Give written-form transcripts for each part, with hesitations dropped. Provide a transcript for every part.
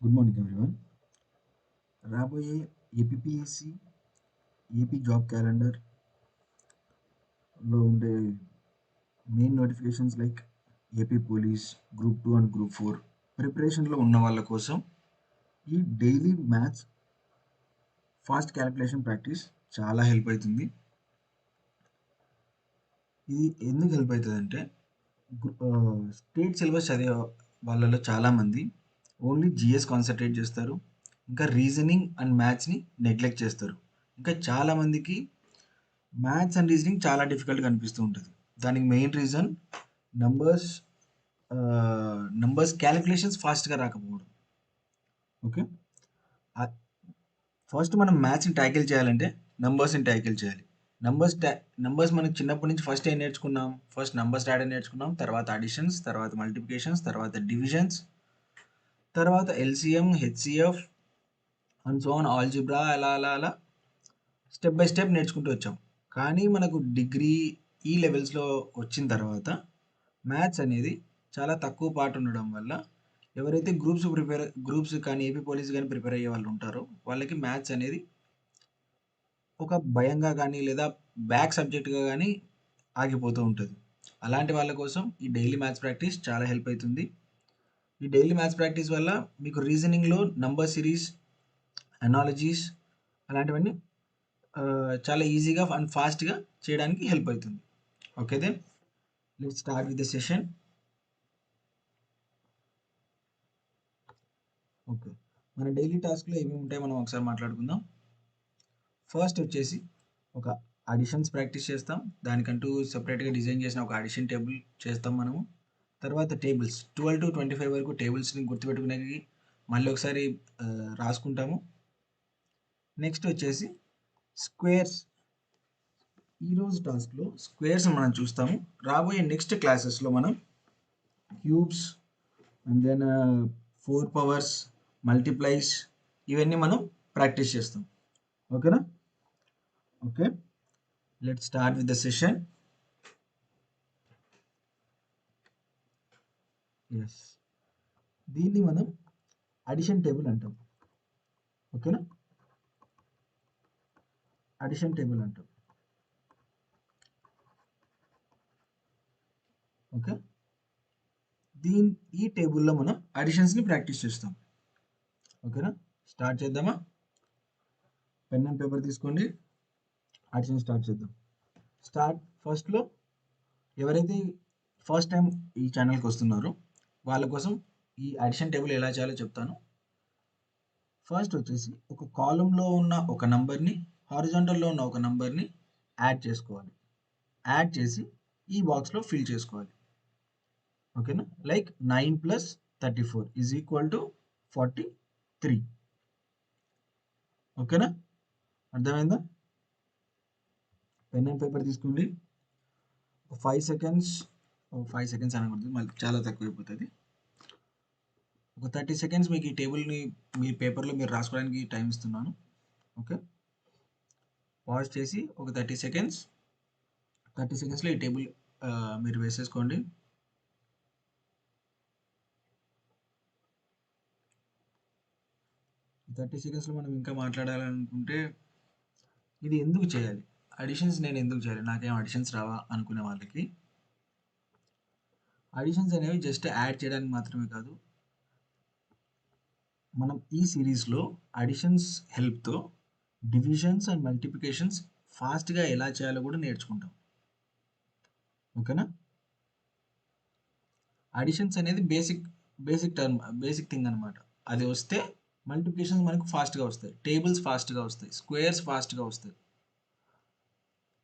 Good morning everyone. రాబోయే APPSC AP job క్యాలెండర్లో ఉండే main notifications like AP police, group 2 and group 4 ప్రిపరేషన్లో ఉన్న వాళ్ళ కోసం ఈ daily maths fast calculation practice చాలా హెల్ప్ అవుతుంది. ఇది ఎందుకు హెల్ప్ అవుతుంది అంటే స్టేట్ సిలబస్ చదివే వాళ్ళలో చాలామంది ఓన్లీ జిఎస్ కాన్సన్ట్రేట్ చేస్తారు, ఇంకా రీజనింగ్ అండ్ మ్యాథ్స్ని నెగ్లెక్ట్ చేస్తారు. ఇంకా చాలామందికి మ్యాథ్స్ అండ్ రీజనింగ్ చాలా డిఫికల్ట్గా అనిపిస్తూ ఉంటుంది. దానికి మెయిన్ రీజన్ నంబర్స్ క్యాలిక్యులేషన్స్ ఫాస్ట్గా రాకపోవడం. ఓకే, ఫస్ట్ మనం మ్యాథ్స్ని ట్యాకిల్ చేయాలంటే నంబర్స్ని ట్యాకిల్ చేయాలి. నంబర్స్ మనకి చిన్నప్పటి నుంచి ఫస్ట్ ఏం నేర్చుకున్నాం? ఫస్ట్ నంబర్స్ రాయడం నేర్చుకున్నాం, తర్వాత అడిషన్స్, తర్వాత మల్టిప్లికేషన్స్, తర్వాత డివిజన్స్, తర్వాత LCM, HCF and so on, algebra, అలా అలా అలా స్టెప్ బై స్టెప్ నేర్చుకుంటూ వచ్చాం. కానీ మనకు డిగ్రీ ఈ లెవెల్స్లో వచ్చిన తర్వాత మ్యాథ్స్ అనేది చాలా తక్కువ పార్ట్ ఉండడం వల్ల ఎవరైతే గ్రూప్స్ కానీ ఏపీ పోలీస్ కానీ ప్రిపేర్ అయ్యే వాళ్ళు ఉంటారో వాళ్ళకి మ్యాథ్స్ అనేది ఒక భయంగా కానీ లేదా బ్యాక్ సబ్జెక్ట్గా కానీ ఆగిపోతూ ఉంటుంది. అలాంటి వాళ్ళ కోసం ఈ డైలీ మ్యాథ్స్ ప్రాక్టీస్ చాలా హెల్ప్ అవుతుంది. ఈ డైలీ మ్యాథ్స్ ప్రాక్టీస్ వల్ల మీకు రీజనింగ్లో నంబర్ సిరీస్, అనాలజీస్ అలాంటివన్నీ చాలా ఈజీగా అండ్ ఫాస్ట్గా చేయడానికి హెల్ప్ అవుతుంది. Okay then let's start with the session. Okay, మన డైలీ టాస్క్లో ఏమేమి ఉంటాయో మనం ఒకసారి మాట్లాడుకుందాం. ఫస్ట్ వచ్చేసి ఒక అడిషన్స్ ప్రాక్టీస్ చేస్తాం. దానికంటూ సపరేట్గా డిజైన్ చేసిన ఒక అడిషన్ టేబుల్ చేస్తాం మనము. తర్వాత టేబుల్స్ 12 to 25 వరకు టేబుల్స్ని గుర్తుపెట్టుకునేవి మళ్ళీ ఒకసారి రాసుకుంటాము. నెక్స్ట్ వచ్చేసి స్క్వేర్స్. ఈరోజు టాస్క్లో స్క్వేర్స్ మనం చూస్తాము. రాబోయే నెక్స్ట్ క్లాసెస్లో మనం cubes and then 4 powers, multiplies ఇవన్నీ మనం ప్రాక్టీస్ చేస్తాం. ఓకేనా? Okay, let's start with the session. Yes, దీన్ని మనం అడిషన్ టేబుల్ అంటాం. ఓకేనా? అడిషన్ టేబుల్ అంటాం. ఓకే, ఈ టేబుల్లో మనం అడిషన్స్ని ప్రాక్టీస్ చేస్తాం. ఓకేనా? స్టార్ట్ చేద్దామా? పెన్ అండ్ పేపర్ తీసుకోండి, అడిషన్ స్టార్ట్ చేద్దాం. ఫస్ట్లో ఎవరైతే ఫస్ట్ టైం ఈ ఛానల్కి వస్తున్నారో వాళ్ళ కోసం ఈ అడిషన్ టేబుల్ ఎలా చేయాలో చెప్తాను. ఫస్ట్ వచ్చేసి ఒక కాలంలో ఉన్న ఒక నంబర్ని, హారిజాంటల్లో ఉన్న ఒక నంబర్ని యాడ్ చేసుకోవాలి. యాడ్ చేసి ఈ బాక్స్లో ఫిల్ చేసుకోవాలి. ఓకేనా? లైక్ 9 + 34 = 43. ఓకేనా? అర్థమైందా? పెన్ అండ్ పేపర్ తీసుకోండి. 5 సెకండ్స్ అనకూడదు, మళ్ళీ చాలా తక్కువ అయిపోతుంది. ఒక 30 సెకండ్స్ మీకు ఈ టేబుల్ని మీ పేపర్లో మీరు రాసుకోవడానికి టైం ఇస్తున్నాను. ఓకే, పాజ్ చేసి ఒక 30 సెకండ్స్లో ఈ టేబుల్ మీరు వేసేసుకోండి. ఈ 30 సెకండ్స్లో మనం ఇంకా మాట్లాడాలనుకుంటే ఇది ఎందుకు చేయాలి, అడిషన్స్ నేను ఎందుకు చేయాలి, నాకేం అడిషన్స్ రావా అనుకునే వాళ్ళకి అడిషన్స్ అనేవి జస్ట్ యాడ్ చేయడానికి మాత్రమే కాదు. మనం ఈ సిరీస్లో అడిషన్స్ హెల్ప్తో డివిజన్స్ అండ్ మల్టిప్లికేషన్స్ ఫాస్ట్గా ఎలా చేయాలో కూడా నేర్చుకుంటాం. ఓకేనా? అడిషన్స్ అనేది బేసిక్ థింగ్ అనమాట. అది వస్తే మల్టిప్లికేషన్స్ మనకు ఫాస్ట్గా వస్తాయి, టేబుల్స్ ఫాస్ట్గా వస్తాయి, స్క్వేర్స్ ఫాస్ట్గా వస్తాయి.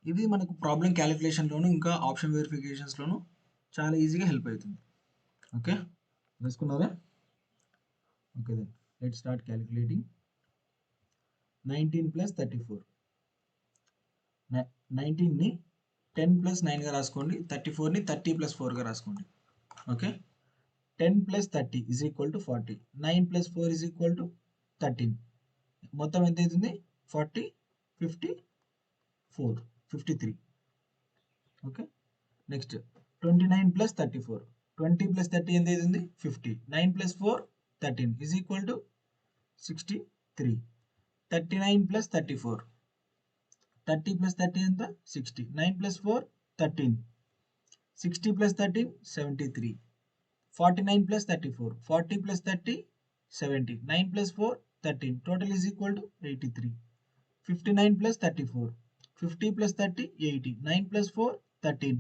ఇది మనకు ప్రాబ్లం క్యాలిక్యులేషన్లోను ఇంకా ఆప్షన్ వెరిఫికేషన్స్లోను చాలా ఈజీగా హెల్ప్ అవుతుంది. ఓకే, వేసుకున్నారా? Okay then let start calculating. 19 plus 34. 19ని 10 ప్లస్ 9గా రాసుకోండి, 34ని 30 ప్లస్ 4గా రాసుకోండి. Okay, 10 plus 30 is equal to 40. 9 plus 4 is equal to 13. మొత్తం ఎంత అవుతుంది? 40, 54, 53. Okay, next 29 plus 34. 20 ప్లస్ 30 ఎంత అవుతుంది? 50. 9 plus 4 13 is equal to 63. 39 plus 34. 30 plus 30 ఎంత? 60. 9 plus 4 13. 60 plus 13 73. 49 plus 34. 40 plus 30 70. 9 plus 4 13. Total is equal to 83. 59 plus 34. 50 plus 30 80. 9 plus 4 13.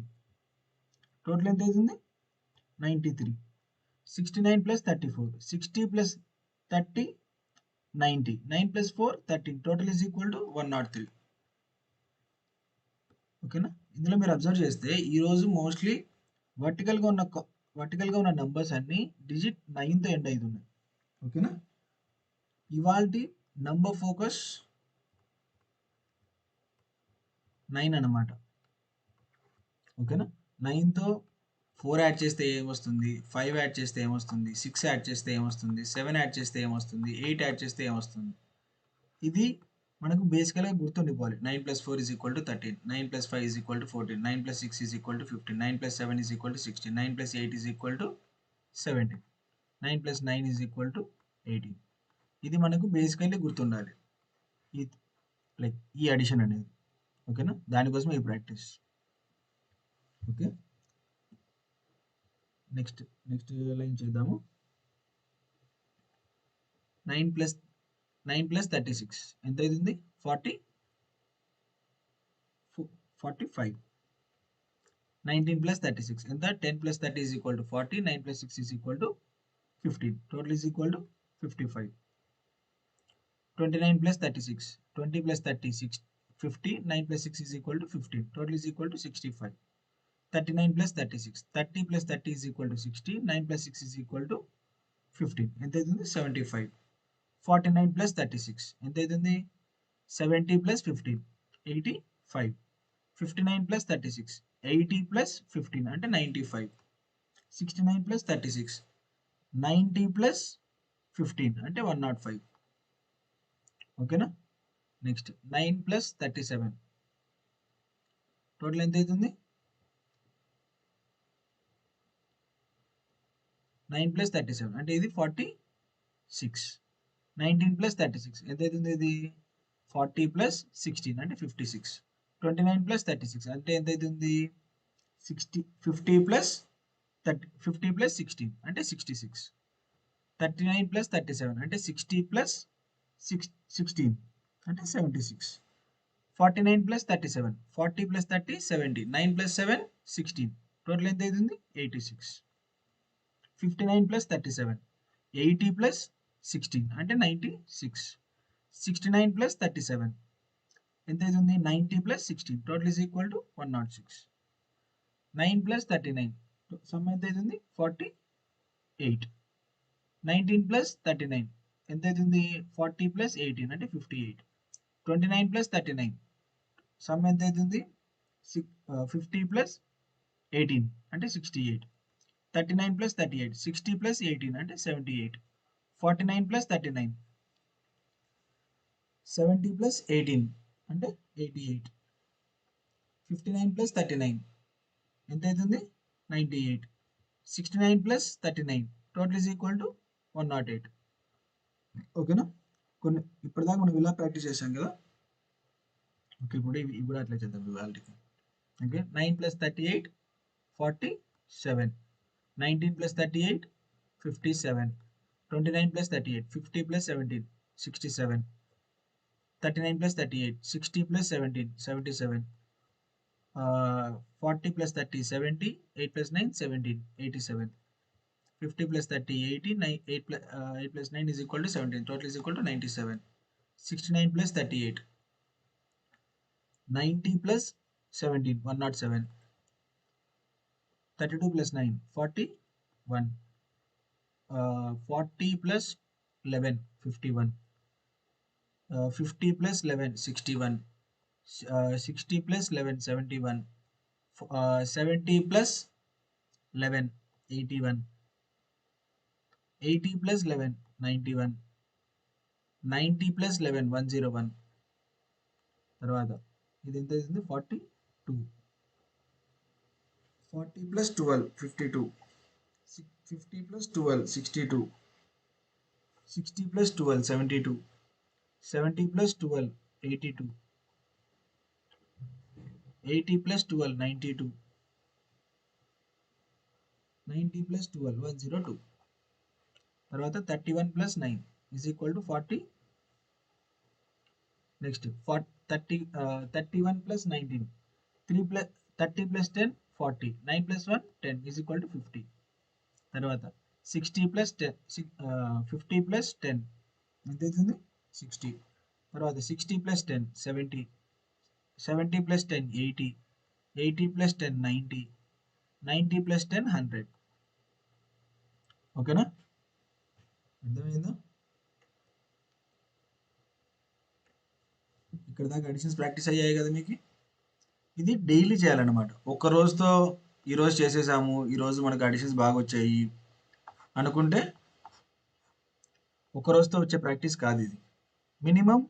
Total ఎంత అవుతుంది? 93. 69 plus 34. 60 plus 30 90. 9 plus 4 13. Total is equal to 103. ఓకేనా? ఇందులో మీరు అబ్జర్వ్ చేస్తే ఈరోజు మోస్ట్లీ వర్టికల్గా ఉన్న నంబర్స్ అన్ని డిజిట్ 9తో ఎండ్ అవుతున్నాయి. ఓకేనా? ఇవాల్టి నంబర్ ఫోకస్ 9 అన్నమాట. ఓకేనా? 9తో 4 యాడ్ చేస్తే ఏమొస్తుంది, 5 యాడ్ చేస్తే ఏమొస్తుంది, 6 యాడ్ చేస్తే ఏమొస్తుంది, 7 యాడ్ చేస్తే ఏమొస్తుంది, 8 యాడ్ చేస్తే ఏమొస్తుంది. ఇది మనకు బేసికల్గా గుర్తుండిపోవాలి. 9 plus 4 is equal to 13. 9 plus 5 is equal to 14. 9 plus 6 is equal to 15. 9 plus 7 is equal to 16. 9 plus 8 is equal to 17. 9 plus 9 is equal to 18. ఇది మనకు బేసికల్లీ గుర్తుండాలి, ఈ లైక్ ఈ అడిషన్ అనేది. ఓకేనా? దానికోసం ఈ ప్రాక్టీస్. ఓకే, నెక్స్ట్ లైన్ చేద్దాము. 9 ప్లస్ 36 ఎంత అవుతుంది? 45. 19 ప్లస్ 36 ఎంత? 10 plus 30 is equal to 40. 9 plus 6 is equal to 15. Total is equal to 55. 29 plus 36. 20 plus 30 50. 9 plus 6 is equal to 15. Total is equal to 65. 39 plus 36. 30 plus 30 is equal to 60. 9 plus 6 is equal to 15. ఎంత అవుతుంది? 75. 49 plus 36 ఎంత అవుతుంది? 70 plus 15 85. 59 plus 36 80 plus 15 అంటే 95. 69 plus 36 90 plus 15 అంటే 105. ఓకేనా? Next 9 plus 37 total ఎంత అవుతుంది? 9 plus 37 అంటే ఇది 46. 19 ప్లస్ 36 ఎంత అవుతుంది? ఇది 40 ప్లస్ 16 అంటే 56. 29 ప్లస్ 36 అంటే ఎంత అవుతుంది? 50 ప్లస్ 16 అంటే 66. 39 ప్లస్ 37 అంటే 60 ప్లస్ 16 అంటే 76. 49 ప్లస్ 37. 40 ప్లస్ 30 70. 9 ప్లస్ 7 16. టోటల్ ఎంత అవుతుంది? 86. 59 ప్లస్ 37. 80 ప్లస్ 16 అంటే 96. 69 ప్లస్ 37 ఎంత అవుతుంది? 90 plus 16. Total is equal to 106. 9 plus 39 some ఎంత అవుతుంది? 48. 19 ప్లస్ 39 ఎంత అవుతుంది? 40 ప్లస్ 18 అంటే 58. 29 ప్లస్ 39 సమ్ ఎంత అవుతుంది? 50 ప్లస్ 18 అంటే 68. 39 ప్లస్ 38 60 ప్లస్ 18 అంటే 78. 49 ప్లస్ 39 70 ప్లస్ 18 అంటే 88. 59 ప్లస్ 39 ఎంత అవుతుంది? 98. 69 plus 39 total is equal to 108. ఓకేనా? కొన్ని ఇప్పటిదాకా మనం ఇలా ప్రాక్టీస్ చేసాం కదా. ఓకే, ఇప్పుడు ఇవి కూడా అట్లా చేద్దాం ఇవాళకి. Okay, 9 plus 38 47. 19 plus 38 57. 29 plus 38 50 plus 17 67. 39 plus 38 60 plus 17 77. 40 plus 30 70. 8 plus 9 17 87. 50 plus 30 80. 8 plus 9 is equal to 17. Total is equal to 97. 69 plus 38 90 plus 17, 107. 32 plus 9, 41. 40 plus 11, 51. 50 plus 11, 61. 60 plus 11, 71. 70 plus 11, 81. 80 plus 11, 91. 90 plus 11, 101. తర్వాత ఇది ఎంత అవుతుంది? 42. 40 plus 12, 52. 50 plus 12, 62. 60 plus 12, 72. 70 plus 12, 82. 80 plus 12, 92. 90 plus 12, 102. తర్వాత 31 plus 9 is equal to 40. Next 31 plus 19. 3 plus 30 plus 10, 40. 9 plus 1, 10 is equal to 50. తర్వాత 60 plus 10, 50 plus 10 ఎంత అవుతుంది? 60. తర్వాత 60 plus 10, 70. 70 plus 10, 80. 80 plus 10, 90. 90 plus 10, 100. ఓకేనా? అర్థమైందా? ఇక్కడ దాకా అడిషన్స్ ప్రాక్టీస్ అయ్యాయి కదా మీకు. ఇది డైలీ చేయాలన్నమాట. ఒక్క రోజుతో ఈరోజు చేసేసాము, ఈరోజు మనకు అడిషన్స్ బాగా వచ్చాయి అనుకుంటే ఒక రోజుతో వచ్చే ప్రాక్టీస్ కాదు ఇది. మినిమం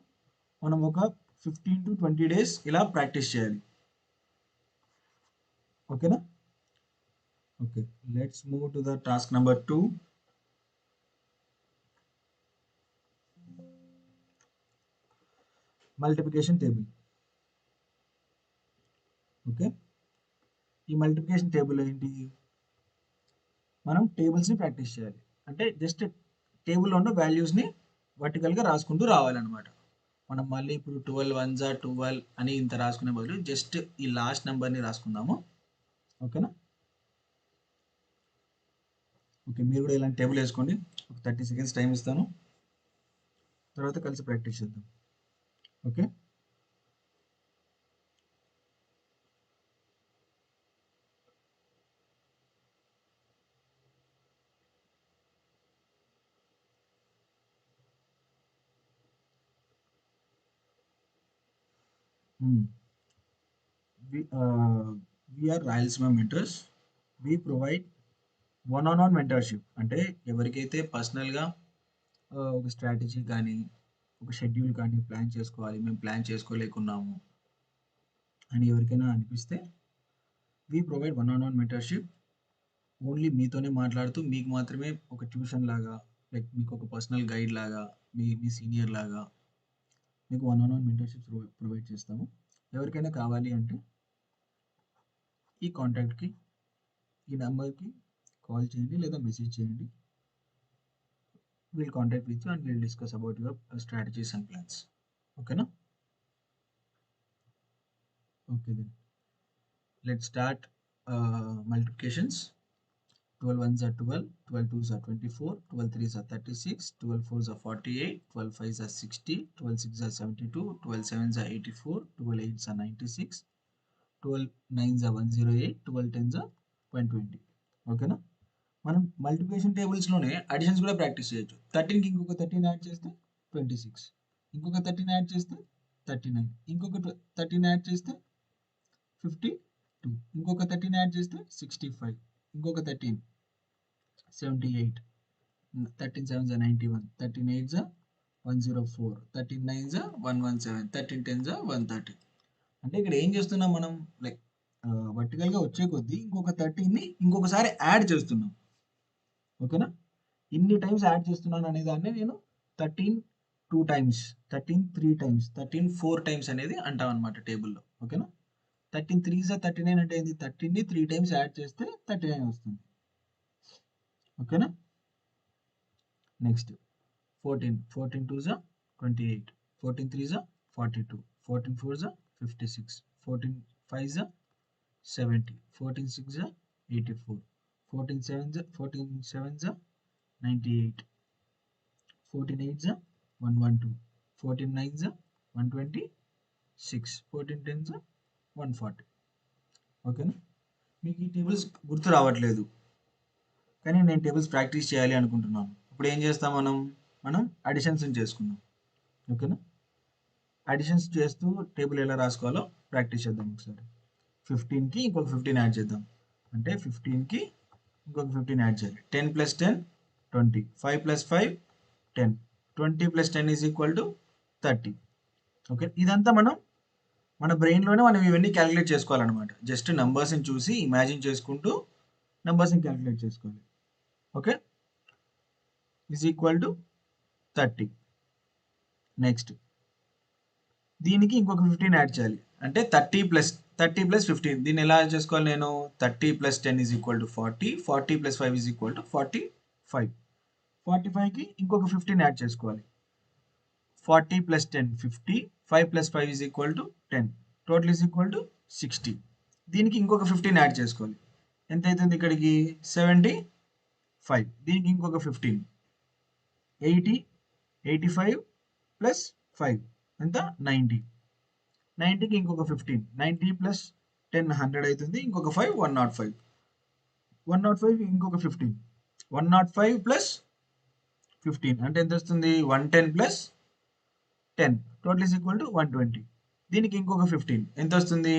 మనం ఒక 15 to 20 days ఇలా ప్రాక్టీస్ చేయాలి. ఓకేనా? Okay, let's move to the task number 2. Multiplication table. Okay, ఈ మల్టిప్లికేషన్ టేబుల్ ఏంటి? మనం టేబుల్స్ని ప్రాక్టీస్ చేయాలి. అంటే జస్ట్ టేబుల్లో ఉన్న వాల్యూస్ని వర్టికల్గా రాసుకుంటూ రావాలన్నమాట. మనం మళ్ళీ ఇప్పుడు 12 1 12 అని ఇంత రాసుకునే బదులు జస్ట్ ఈ లాస్ట్ నెంబర్ని రాసుకుందాము. ఓకేనా? ఓకే, మీరు కూడా ఇలాంటి టేబుల్ వేసుకోండి. ఒక 30 seconds టైం ఇస్తాను, తర్వాత కలిసి ప్రాక్టీస్ చేద్దాం. Okay, we are Rayalaseema mentors. We provide one-on-one mentorship. అంటే ఎవరికైతే పర్సనల్గా ఒక స్ట్రాటజీ కానీ ఒక షెడ్యూల్ కానీ ప్లాన్ చేసుకోవాలి, మేము ప్లాన్ చేసుకోలేకున్నాము అని ఎవరికైనా అనిపిస్తే we provide one-on-one mentorship. Only మీతోనే మాట్లాడుతూ మీకు మాత్రమే ఒక ట్యూషన్ లాగా, లైక్ మీకు ఒక పర్సనల్ గైడ్ లాగా, మీ సీనియర్ లాగా మీకు one-on-one mentorship ప్రొవైడ్ చేస్తాము. ఎవరికైనా కావాలి అంటే ఈ కాంటాక్ట్కి, ఈ నెంబర్కి కాల్ చేయండి లేదా మెసేజ్ చేయండి. We'll contact with you and we'll discuss about your strategies and plans. Okay, na? Okay then. Let's start multiplications. 12 1s are 12, 12 2s are 24, 12 3s are 36, 12 4s are 48, 12 5s are 60, 12 6s are 72, 12 7s are 84, 12 8s are 96, 12 9s are 108, 12 10s are 120. Okay, na? మనం multiplication టేబుల్స్లోనే additions కూడా practice చేయొచ్చు. 13కి ఇంకొక 13 add చేస్తే 26, ఇంకొక 13 add చేస్తే 39, ఇంకొక 13 add చేస్తే 52, ఇంకొక 13 యాడ్ చేస్తే 65, ఇంకొక 13 78, 13 7s are 91, 13 8s are 104, 13 9s are 117, 13 10s are 130. అంటే ఇక్కడ ఏం చేస్తున్నాం మనం, లైక్ వర్టికల్గా వచ్చే కొద్దీ ఇంకొక 13ని ఇంకొకసారి యాడ్ చేస్తున్నాం. ఓకేనా? ఇన్ని టైమ్స్ యాడ్ చేస్తున్నాను అనే దాన్ని నేను 13 2 times, 13 3 times, 13 4 times అనేది అంటాం అనమాట టేబుల్లో. ఓకేనా? 13 3s are 39 అంటే ఏంది? 13ని 3 times యాడ్ చేస్తే 39 వస్తుంది. ఓకేనా? Next 14, 14 2s are 28, 14 3s are 42, 14 4s are 56, 14 5s are 70, 14 6s are 84, 14 7s are 98, 14 8s are 112, 14 9s are 126, 14 10s are 140. ఓకేనా. మీకు ఈ టేబుల్స్ గుర్తు రావట్లేదు, కానీ నేను టేబుల్స్ ప్రాక్టీస్ చేయాలి అనుకుంటున్నాను. ఇప్పుడు ఏం చేస్తాం, మనం అడిషన్స్ చేసుకుందాం. ఓకేనా. అడిషన్స్ చేస్తూ టేబుల్ ఎలా రాసుకోవాలో ప్రాక్టీస్ చేద్దాం ఒకసారి. 15కి ఇంకొక 15 యాడ్ చేద్దాం. అంటే 15కి ఇంకొక 15 యాడ్ చేయాలి. 10 + 10 20, 5 + 5 10, 20 + 10 ఈజ్ ఈక్వల్ టు 30. ఓకే, ఇదంతా మన బ్రెయిన్లోనే మనం ఇవన్నీ క్యాలిక్యులేట్ చేసుకోవాలన్నమాట. జస్ట్ నంబర్స్ని చూసి ఇమాజిన్ చేసుకుంటూ నంబర్స్ని క్యాలిక్యులేట్ చేసుకోవాలి. Okay, is equal to 30. Next దీనికి ఇంకొక 15 యాడ్ చేయాలి. అంటే 30 + 15. దీన్ని ఎలా చేసుకోవాలి నేను? 30 + 10 is equal to 40, 40 + 5 is equal to 45. 45కి ఇంకొక 15 యాడ్ చేసుకోవాలి. 40 + 10 50, 5 + 5 is equal to 10. Total is equal to 60. దీనికి ఇంకొక 15 యాడ్ చేసుకోవాలి. ఎంత అవుతుంది ఇక్కడికి? 75. దీనికి ఇంకొక 15, 80, 85 + 5 ఎంత? 90. 90కి ఇంకొక 15, 90 + 10 100 అవుతుంది. ఇంకొక 5 105. 105 ఇంకొక 15, 105 + 15 అంటే ఎంత వస్తుంది? 110 + 10 టోటల్ ఈజ్ ఈక్వల్ టు 120. దీనికి ఇంకొక 15 ఎంత వస్తుంది?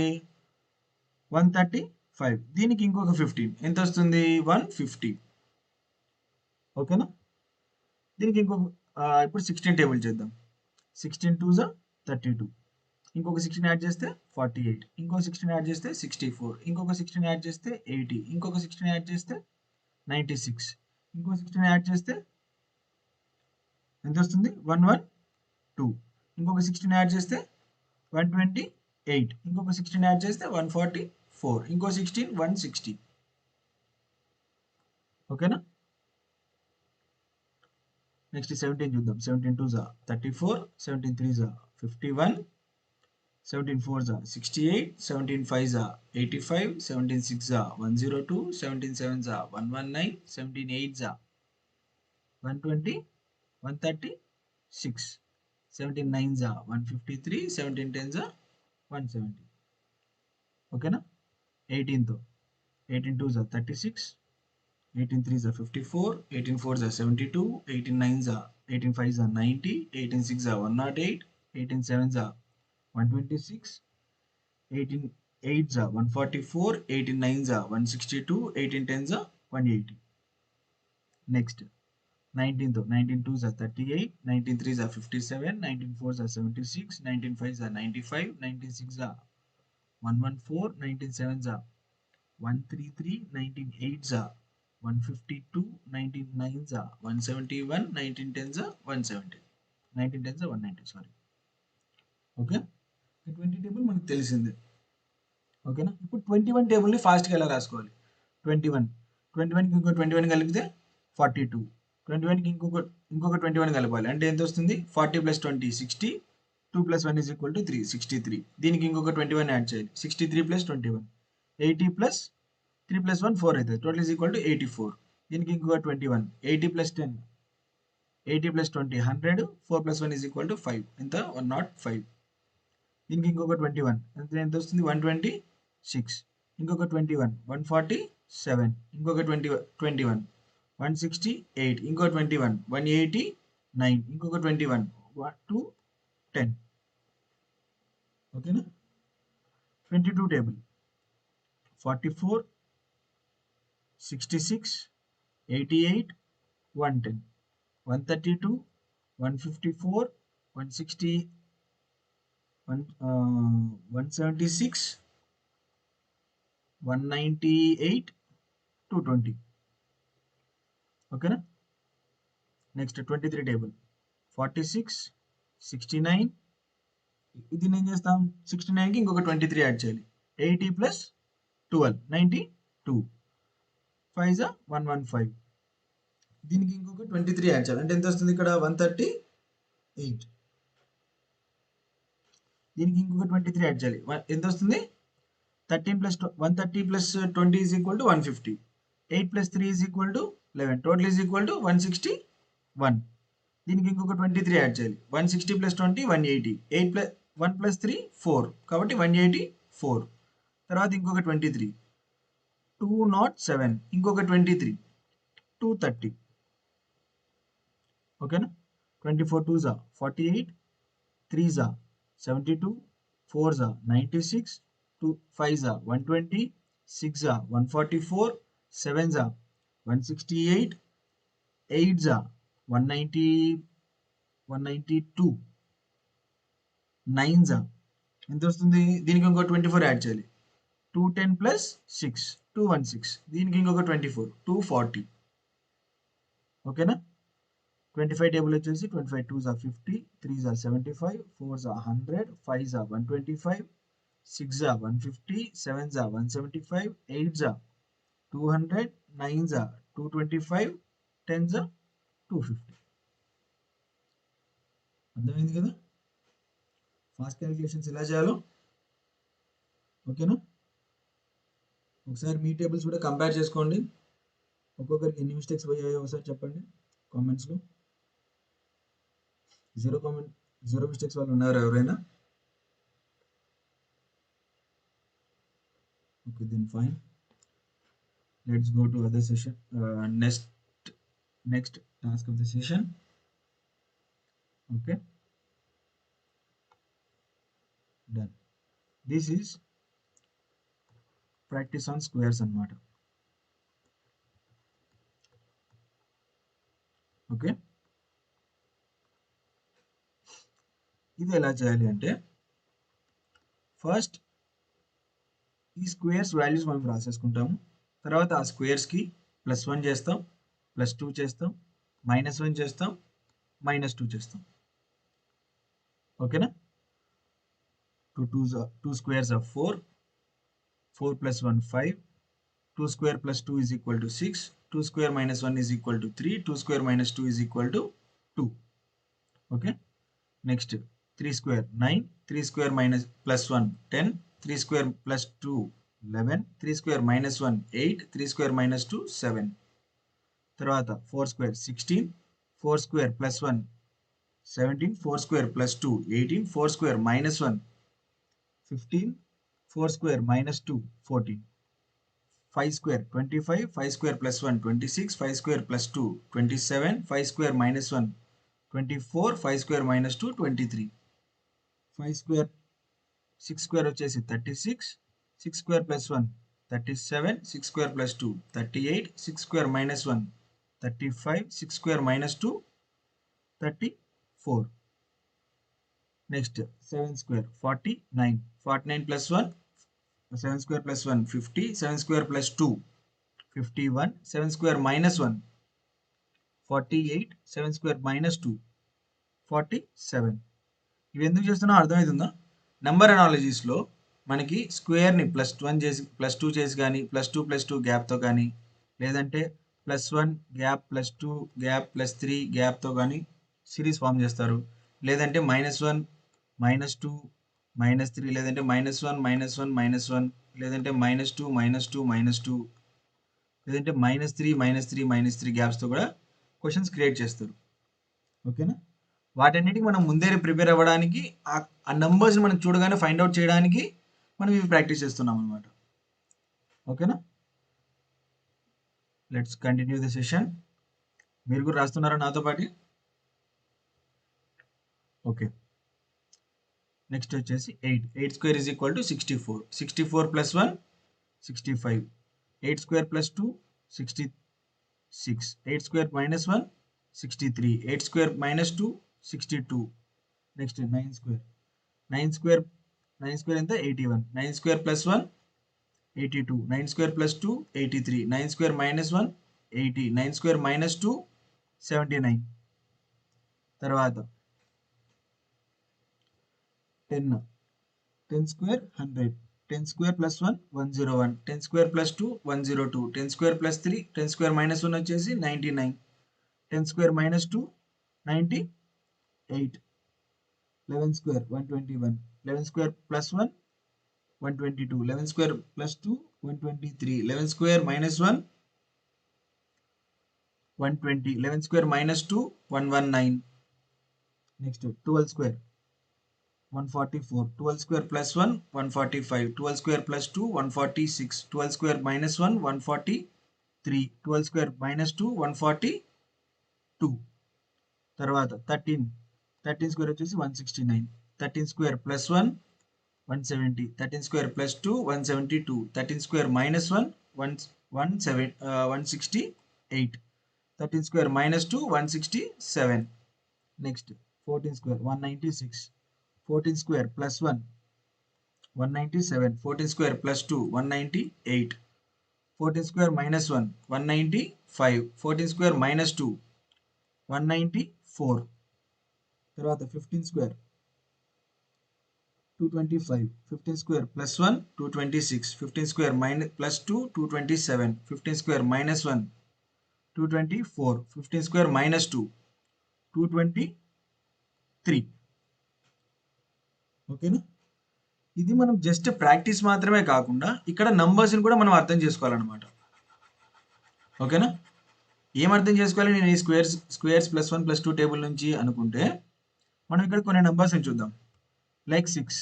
135. దీనికి ఇంకొక 15 ఎంత వస్తుంది? 150. ఓకేనా. దీనికి ఇంకొక ఇప్పుడు 16 టేబుల్ చేద్దాం. 16 2 జా 32. ఇంకొక 16 యాడ్ చేస్తే 48. ఇంకొక 16 యాడ్ చేస్తే 64. ఇంకొక 16 యాడ్ చేస్తే 80. ఇంకొక 16 యాడ్ చేస్తే 96. ఇంకొక 16 యాడ్ చేస్తే ఎంత వస్తుంది? 112. ఇంకొక 16 యాడ్ చేస్తే 128. ఇంకొక 16 యాడ్ చేస్తే 144. ఇంకో 16 160. ఓకేనా. నెక్స్ట్ 17 చూద్దాం. 17 2 జా 34, 17 3 జా 51, 17 4 జా 68, 17 5 జా 85, 17 6 జా 102, 17 7 జా 119, 17 8 జా 120, 136, 17 9 జా 153, 17 10 జా 170. ఓకేనా. 18తో 18 2 జా 36, 18 3 జా 54, 18 4 జా 72, 18 9 జా 18 5 జా 90, 18 6 జా 108, 18 7 జా 126, 18 8 జా 144, 18 9 జా 162, 18 10 జా 180. నెక్స్ట్ 19తో 19 2 జా 38, 19 3 జా 57, 19 4 జా 76, 19 5 జా 95, 19 6 జా 114, 19 7 జా 133, 19 8 జా 152, 19 9 జా 171, 19 10 జా 170, 19 10 జా 190. సారీ. ఓకే, 20 టేబుల్ మనకు తెలిసిందే. ఓకేనా. ఇప్పుడు 21 టేబుల్ని ఫాస్ట్గా ఎలా రాసుకోవాలి? 21 21కి ఇంకో 21 కలిపితే 42. 21కి ఇంకొక 21 కలపాలి. అంటే ఎంత వస్తుంది? 40 + 20 60, 2 + 1 ఈజ్ ఈక్వల్ టు 3 63. దీనికి ఇంకొక 21 యాడ్ చేయాలి. 63 + 21 80 + 3 + 1 4 అవుతుంది. Total is equal to 84. దీనికి ఇంకొక 21 80 + 10 80 + 20 100, 4 + 1 ఈజ్ ఈక్వల్ టు 5 ఎంత? 105. దీనికి ఇంకొక 21 ఎంత వస్తుంది? 126. ఇంకొక 21 147. ఇంకొక 21 168. ఇంకో 21 189. ఇంకొక 21 210. ఓకేనా. 22 టేబుల్ 44, 66, 88, 110, 132, 154, 160, 176, 198, 220. ఓకేనా. Next 23 table 46, 69. ఇది నేను చేస్తాం. 69కి ఇంకొక 23 యాడ్ చేయాలి. 80 + 12 92. 5 జా 115. దీనికి ఇంకొక 23 యాడ్ చేయాలి. అంటే ఎంత వస్తుంది ఇక్కడ? 138. దీనికి ఇంకొక 23 యాడ్ చేయాలి. ఎంత వస్తుంది? 13 + 130 + 20 is equal to 150. 8 + 3 is equal to 11. Total is equal to 161. దీనికి ఇంకొక 23 యాడ్ చేయాలి. 160 + 20 180. 1 + 3 4 కాబట్టి 184. తర్వాత ఇంకొక 23, 207, ఇంకొక 23, 230. ఓకేనా? 24 2s 48, 3s 72, 4s 96, 5s 120, 6s 144, 7s 168, 8s 190, 192, 9s ఎంత వస్తుంది? దీనికి ఇంకో 24 యాడ్ చేయాలి. 210 ప్లస్ 6 216, దీనికి ఇంకొక 24 240. ఓకేనా? 25 టేబుల్ వచ్చేసి 25 2s 50, 3s 75, 4s 100, 5s 125, 6s 150, 7s 175, 8s 200, 9s 225, 10s 250. అర్థమైంది కదా? ఫాస్ట్ క్యాలిక్యులేషన్స్ ఎలా చేయాలో. ఓకేనా? ఒకసారి మీ టేబుల్స్ కూడా కంపేర్ చేసుకోండి. ఒక్కొక్కరికి ఎన్ని మిస్టేక్స్ పోయాయో ఒకసారి చెప్పండి కామెంట్స్లో. జీరో మిస్టేక్స్ వాళ్ళు ఉన్నారు ఎవరైనా? Okay, then fine. Let's go to other session. Next task of the session. Okay, done. This is practice on squares అన్నమాట. ఓకే, ఇది ఎలా చేయాలి అంటే, ఫస్ట్ ఈ స్క్వేర్స్ వాల్యూస్ మనం రాసేసుకుంటాము. తర్వాత ఆ స్క్వేర్స్కి +1 చేస్తాం, +2 చేస్తాం, -1 చేస్తాం, -2 చేస్తాం. ఓకేనా? 2 squares are 4, 4 plus 1 5, 2 square plus 2 is equal to 6, 2 square minus 1 is equal to 3, 2 square minus 2 is equal to 2. Okay, next 3 square 9, 3 square minus plus 1 10, 3 square plus 2 11, 3 square minus 1 8, 3 square minus 2 7. తర్వాత 4 square 16, 4 square plus 1 17, 4 square plus 2 18, 4 square minus 1 15, 4 square minus 2 14, 5 square 25, 5 square plus 1 26, 5 square plus 2 27, 5 square minus 1 24, 5 square minus 2 23, 5 square 6 square వచ్చేసి 36, 6 square plus 1 37, 6 square plus 2 38, 6 square minus 1 35, 6 square minus 2 34. Next 7 square 49, 49 plus 1 7 square plus 1 50, 7 square plus 2 51, 7 square minus 1 48, 7 square minus 2 47. ఇవి ఎందుకు చేస్తున్నా అర్థమవుతుందా? Number అనాలజీస్లో మనకి స్క్వేర్ని +1 చేసి +2 చేసి కానీ +2 గ్యాప్తో కానీ, లేదంటే +1 గ్యాప్ +2 గ్యాప్ +3 గ్యాప్తో కానీ సిరీస్ ఫామ్ చేస్తారు. లేదంటే -1 -2 -3, లేదంటే -1 -1 -1, లేదంటే -2 -2 -2, లేదంటే -3 -3 గ్యాప్స్తో కూడా క్వశ్చన్స్ క్రియేట్ చేస్తారు. ఓకేనా? వాటన్నిటికి మనం ముందే ప్రిపేర్ అవ్వడానికి, ఆ నంబర్స్ని మనం చూడగానే ఫైండ్ అవుట్ చేయడానికి మనం ఇవి ప్రాక్టీస్ చేస్తున్నాం అనమాట. ఓకేనా? Let's continue the session. మీరు కూడా రాస్తున్నారా నాతో పాటు? ఓకే, నెక్స్ట్ వచ్చేసి 8 square is equal to 64, 64 plus 1 65, 8 square plus 2 66, 8 square minus 1 63, 8 square minus 2 62. Next 9 square, 9 square ఎంత 81, 9 square plus 1 82, 9 square plus 2 83, 9 square minus 1 80, 9 square minus 2 79. తర్వాత 10 square 100, 10 square plus 1 101, 10 square plus 2 102, 10 square plus 3 10 square minus 1 వచ్చేసి 99, 10 square minus 2 98, 11 square 121, 11 square plus 1 122, 11 square plus 2 123, 11 square minus 1 120, 11 square minus 2 119. Next 12 square 144. 12 square plus 1, 145. 12 square plus 2, 146. 12 square minus 1, 143. 12 square minus 2, 142. తర్వాత 13. 13 square వచ్చేసి 169. 13 square plus 1, 170. 13 square plus 2, 172. 13 square minus 1, 168. 13 square minus 2, 167. Next 14 square 196. 14 square plus 1, 197. 14 square plus 2, 198. 14 square minus 1, 195. 14 square minus 2, 194. తర్వాత 15 square 225. 15 square plus 1, 226. 15 square minus plus 2, 227. 15 square minus 1, 224. 15 square minus 2, 223. ఓకేనా? ఇది మనం just practice మాత్రమే కాకుండా ఇక్కడ నంబర్స్ని కూడా మనం అర్థం చేసుకోవాలన్నమాట. ఓకేనా? ఏం అర్థం చేసుకోవాలి? నేను ఈ స్క్వేర్స్ ప్లస్ 1 ప్లస్ 2 టేబుల్ నుంచి అనుకుంటే మనం ఇక్కడ కొన్ని నంబర్స్ని చూద్దాం. లైక్ 6.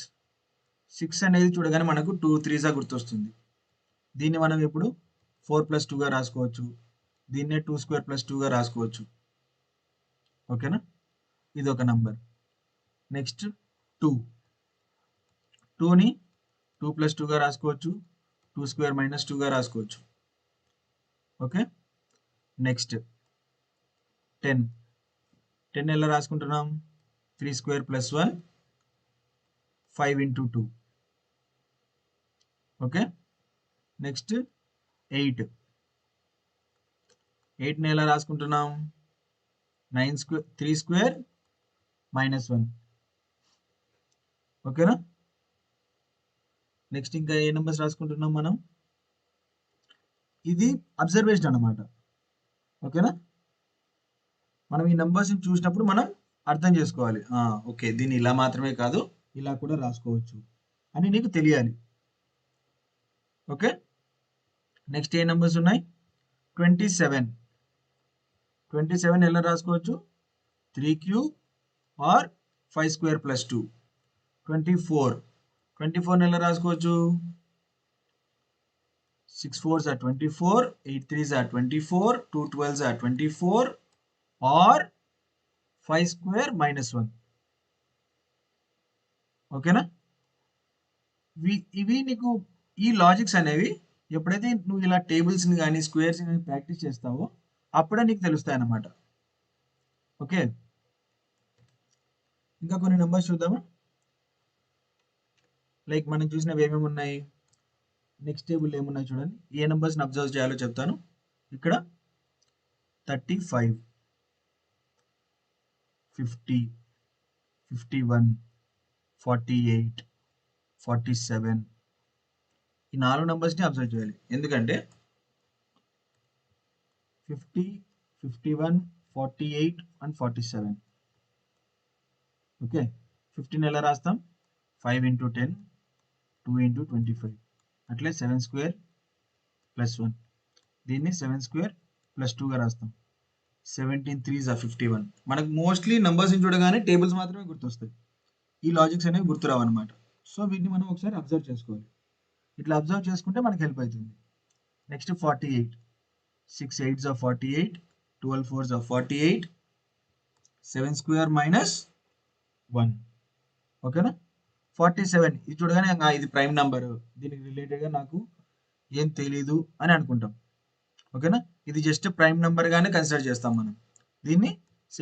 6 అనేది చూడగానే మనకు 2 3s గుర్తొస్తుంది. దీన్ని మనం ఇప్పుడు 4 ప్లస్ 2గా రాసుకోవచ్చు. దీన్నే 2 స్క్వేర్ ప్లస్ 2గా రాసుకోవచ్చు. ఓకేనా? ఇది ఒక నంబర్. నెక్స్ట్ 2. 2ని 2 ప్లస్ 2గా రాసుకోవచ్చు. 2 స్క్వేర్ మైనస్ 2గా రాసుకోవచ్చు. ఓకే. నెక్స్ట్ 10. 10 ఎలా రాసుకుంటున్నాం? 3 square plus 1, 5 into 2. Okay. Next 8. 8ని ఎలా రాసుకుంటున్నాం? 3 స్క్వేర్ మైనస్ 1. ఓకేనా? నెక్స్ట్ ఇంకా ఏ నెంబర్స్ రాసుకుంటున్నాం మనం? ఇది అబ్జర్వేషన్ అన్నమాట. ఓకేనా? మనం ఈ నెంబర్స్ని చూసినప్పుడు మనం అర్థం చేసుకోవాలి. ఓకే, దీన్ని ఇలా మాత్రమే కాదు ఇలా కూడా రాసుకోవచ్చు అని నీకు తెలియాలి. ఓకే. నెక్స్ట్ ఏ నెంబర్స్ ఉన్నాయి? 27. 27 ఎలా రాసుకోవచ్చు? 3 క్యూబ్ ఆర్ 5 స్క్వేర్ ప్లస్ 2. 24. 24 ఎలా రాసుకోవచ్చు? 6 4s are 24, 8 3s are 24, 2 12s are 24 or 5 square minus 1. ఓకేనా? ఇవి నీకు ఈ లాజిక్స్ అనేవి ఎప్పుడైతే నువ్వు ఇలా టేబుల్స్ని కానీ స్క్వేర్స్ని కానీ ప్రాక్టీస్ చేస్తావో అప్పుడే నీకు తెలుస్తాయి అన్నమాట. ఓకే. ఇంకా కొన్ని నెంబర్స్ చూద్దామా? లైక్ మనం చూసినవి ఏమేమి ఉన్నాయి? నెక్స్ట్ టేబుల్ ఏమున్నాయి చూడండి. ఏ నెంబర్స్ని అబ్జర్వ్ చేయాలో చెప్తాను. ఇక్కడ 35, 50, 51, 48, 47 ఈ 4 నెంబర్స్ని అబ్జర్వ్ చేయాలి. ఎందుకంటే 50, 51, 48 అండ్ 47. ఓకే. 15 ఎలా రాస్తాం? 5 into 10, 2 into 25. అట్లే 7 స్క్వేర్ ప్లస్ 1. దీన్ని 7 స్క్వేర్ ప్లస్ 2గా రాస్తాం. 17 3s are 51. మనకు మోస్ట్లీ నంబర్స్ని చూడగానే టేబుల్స్ మాత్రమే గుర్తొస్తాయి. ఈ లాజిక్స్ అనేవి గుర్తురావు అనమాట. సో వీటిని మనం ఒకసారి అబ్జర్వ్ చేసుకోవాలి. ఇట్లా అబ్జర్వ్ చేసుకుంటే మనకు హెల్ప్ అవుతుంది. Next 48. 6 8s are 48, 12 4s are 48, 7 square minus 1. ఓకేనా? 47 ఇది చూడగానే ఇది ప్రైమ్ నెంబర్, దీనికి రిలేటెడ్గా నాకు ఏం తెలీదు అని అనుకుంటాం. ఓకేనా? ఇది జస్ట్ ప్రైమ్ నెంబర్గానే కన్సిడర్ చేస్తాం మనం. దీన్ని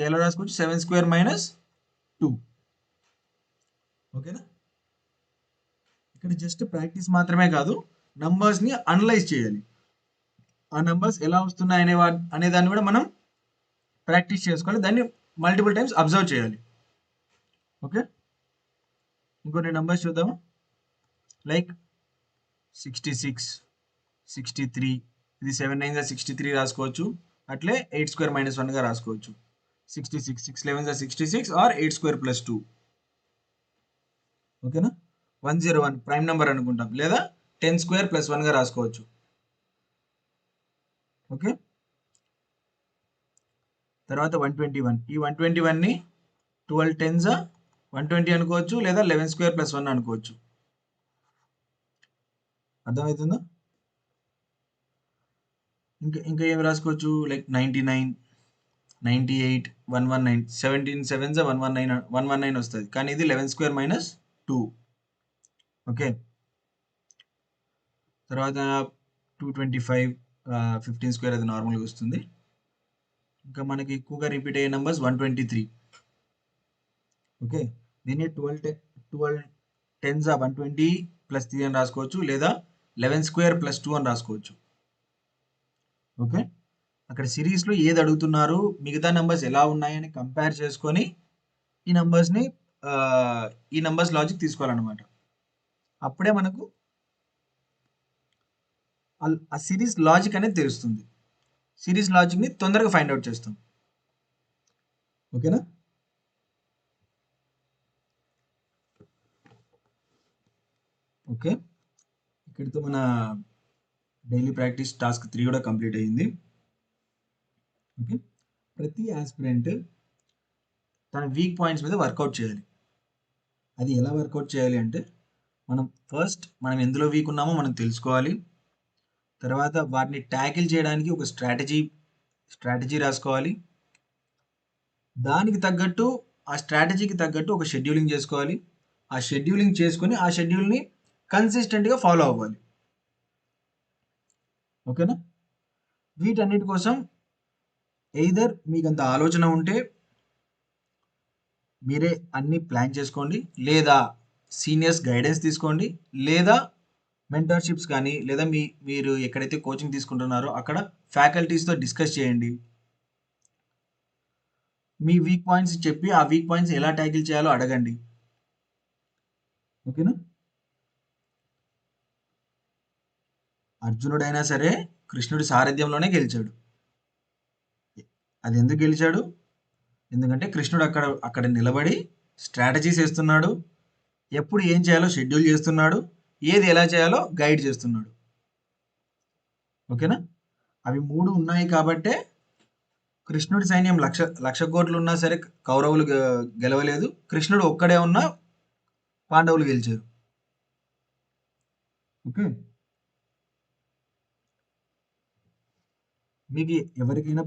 ఎలా రాసుకోవచ్చు? 7 స్క్వేర్ మైనస్ 2. ఓకేనా? ఇక్కడ జస్ట్ ప్రాక్టీస్ మాత్రమే కాదు, నంబర్స్ని అనలైజ్ చేయాలి. ఆ నంబర్స్ ఎలా వస్తున్నాయి అనే దాన్ని కూడా మనం ప్రాక్టీస్ చేసుకోవాలి. దాన్ని మల్టిపుల్ టైమ్స్ అబ్జర్వ్ చేయాలి. ఓకే. ఇంకొన్ని నెంబర్స్ చూద్దాము. లైక్ 66, 63. ఇది 7 9s are 63 రాసుకోవచ్చు. అట్లే 8 స్క్వేర్ మైనస్ 1గా రాసుకోవచ్చు. 66, 6 11s are 66 are 8 square plus 2. ఓకేనా? 101 ప్రైమ్ నెంబర్ అనుకుంటాం, లేదా 10 స్క్వేర్ ప్లస్ 1గా రాసుకోవచ్చు. ఓకే. తర్వాత 121. ఈ 121ని 12 10s 120 అనుకోవచ్చు లేదా 11 స్క్వేర్ ప్లస్ 1 అనుకోవచ్చు. అర్థమవుతుందా? ఇంకా ఏమి రాసుకోవచ్చు, లైక్ 99, 98, 119, 17 7s 119 వస్తుంది. కానీ ఇది 11 స్క్వేర్ మైనస్ 2. ఓకే, తర్వాత 225, 15 స్క్వేర్ అది నార్మల్గా వస్తుంది. ఇంకా మనకి ఎక్కువగా రిపీట్ అయ్యే నెంబర్స్ 123. ఓకే, దీన్ని 12 10s 120 ప్లస్ 3 అని రాసుకోవచ్చు, లేదా 11 స్క్వేర్ ప్లస్ 2 అని రాసుకోవచ్చు. ఓకే, అక్కడ సిరీస్లో ఏది అడుగుతున్నారు, మిగతా నెంబర్స్ ఎలా ఉన్నాయని కంపేర్ చేసుకొని ఈ నెంబర్స్ని ఈ నెంబర్స్ లాజిక్ తీసుకోవాలన్నమాట. అప్పుడే మనకు ఆ సిరీస్ లాజిక్ అనేది తెలుస్తుంది. సిరీస్ లాజిక్ని తొందరగా ఫైండ్ అవుట్ చేస్తాం. ఓకేనా? ఓకే, ఇక్కడితో మన డైలీ ప్రాక్టీస్ టాస్క్ 3 కూడా కంప్లీట్ అయ్యింది. ఓకే, ప్రతి ఆస్పిరెంట్ తన వీక్ పాయింట్స్ మీద వర్కౌట్ చేయాలి. అది ఎలా వర్కౌట్ చేయాలి అంటే, మనం ఎందులో వీక్ ఉన్నామో మనం తెలుసుకోవాలి. తర్వాత వాటిని ట్యాకిల్ చేయడానికి ఒక స్ట్రాటజీ రాసుకోవాలి. దానికి తగ్గట్టు ఆ స్ట్రాటజీకి తగ్గట్టు ఒక షెడ్యూలింగ్ చేసుకోవాలి. ఆ షెడ్యూలింగ్ చేసుకొని ఆ షెడ్యూల్ని కన్సిస్టెంట్గా ఫాలో అవ్వాలి. ఓకేనా? వీటన్నిటి కోసం ఎయిదర్ మీకు అంత ఆలోచన ఉంటే మీరే అన్ని ప్లాన్ చేసుకోండి, లేదా సీనియర్స్ గైడెన్స్ తీసుకోండి, లేదా మెంటర్షిప్స్ కానీ, లేదా మీరు ఎక్కడైతే కోచింగ్ తీసుకుంటున్నారో అక్కడ ఫ్యాకల్టీస్తో డిస్కస్ చేయండి. మీ వీక్ పాయింట్స్ చెప్పి ఆ వీక్ పాయింట్స్ ఎలా ట్యాకిల్ చేయాలో అడగండి. ఓకేనా? అర్జునుడైనా సరే కృష్ణుడి సారథ్యంలోనే గెలిచాడు. అది ఎందుకు గెలిచాడు? ఎందుకంటే కృష్ణుడు అక్కడ నిలబడి స్ట్రాటజీస్ వేస్తున్నాడు, ఎప్పుడు ఏం చేయాలో షెడ్యూల్ చేస్తున్నాడు, ఏది ఎలా చేయాలో గైడ్ చేస్తున్నాడు. ఓకేనా? అవి 3 ఉన్నాయి కాబట్టే కృష్ణుడి సైన్యం లక్ష కోట్లు ఉన్నా సరే కౌరవులు గెలవలేదు. కృష్ణుడు ఒక్కడే ఉన్నా పాండవులు గెలిచారు. ఓకే, మీకు ఎవరికైనా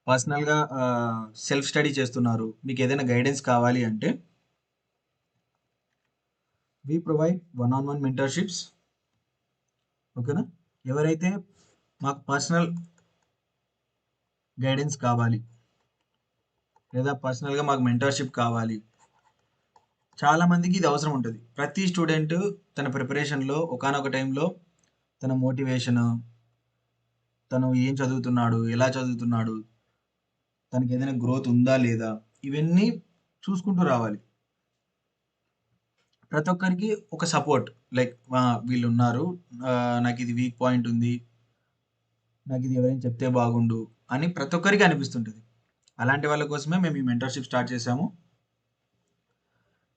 పర్సనల్గా సెల్ఫ్ స్టడీ చేస్తున్నారు, మీకు ఏదైనా గైడెన్స్ కావాలి అంటే వీ ప్రొవైడ్ 1-on-1 మెంటర్షిప్స్. ఓకేనా? ఎవరైతే మాకు పర్సనల్ గైడెన్స్ కావాలి లేదా పర్సనల్గా మాకు మెంటర్షిప్ కావాలి, చాలామందికి ఇది అవసరం ఉంటుంది. ప్రతి స్టూడెంట్ తన ప్రిపరేషన్లో ఒకానొక టైంలో తన మోటివేషన్, తను ఏం చదువుతున్నాడు, ఎలా చదువుతున్నాడు, తనకి ఏదైనా గ్రోత్ ఉందా లేదా, ఇవన్నీ చూసుకుంటూ రావాలి. ప్రతి ఒక్కరికి ఒక సపోర్ట్, లైక్ వీళ్ళు ఉన్నారు, నాకు ఇది వీక్ పాయింట్ ఉంది, నాకు ఇది ఎవరైనా చెప్తే బాగుండు అని ప్రతి ఒక్కరికి అనిపిస్తుంటుంది. అలాంటి వాళ్ళ కోసమే మేము ఈ మెంటర్షిప్ స్టార్ట్ చేసాము.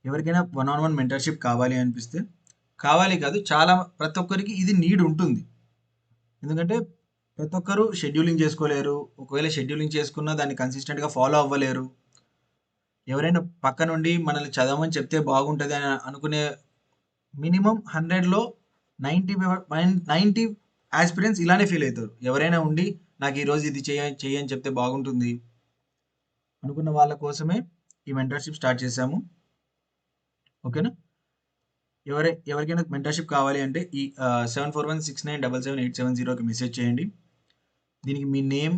ఎవరికైనా 1-on-1 మెంటర్షిప్ కావాలి అనిపిస్తే, కావాలి కాదు, ప్రతి ఒక్కరికి ఇది నీడ్ ఉంటుంది. ఎందుకంటే ప్రతి ఒక్కరు షెడ్యూలింగ్ చేసుకోలేరు. ఒకవేళ షెడ్యూలింగ్ చేసుకున్నా దాన్ని కన్సిస్టెంట్గా ఫాలో అవ్వలేరు. ఎవరైనా పక్క నుండి మనల్ని చదవమని చెప్తే బాగుంటుంది అని అనుకునే మినిమం 100లో 90 ఆస్పిరెంట్స్ ఇలానే ఫీల్ అవుతారు. ఎవరైనా ఉండి నాకు ఈరోజు ఇది చేయని చెప్తే బాగుంటుంది అనుకున్న వాళ్ళ కోసమే ఈ మెంటర్షిప్ స్టార్ట్ చేశాము. ఓకేనా? ఎవరికైనా మెంటర్షిప్ కావాలి అంటే ఈ 7416977870కి మెసేజ్ చేయండి. దీనికి మీ name,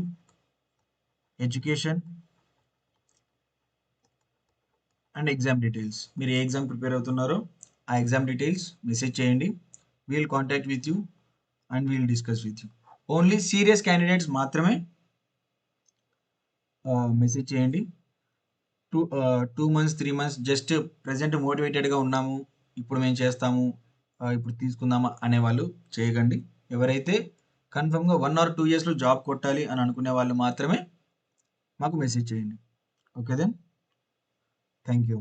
education and exam details, మీరు ఏ ఎగ్జామ్ ప్రిపేర్ అవుతున్నారో ఆ ఎగ్జామ్ డీటెయిల్స్ మెసేజ్ చేయండి. We'll contact with you and we'll discuss with you. Only serious candidates మాత్రమే మెసేజ్ చేయండి. 2 months 3 months జస్ట్ ప్రజెంట్ మోటివేటెడ్గా ఉన్నాము, ఇప్పుడు మేము చేస్తాము, ఇప్పుడు తీసుకుందామా అనేవాళ్ళు చేయకండి. ఎవరైతే కన్ఫర్మ్గా 1 or 2 yearsలో జాబ్ కొట్టాలి అని అనుకునే వాళ్ళు మాత్రమే మాకు మెసేజ్ చేయండి. Okay then, thank you.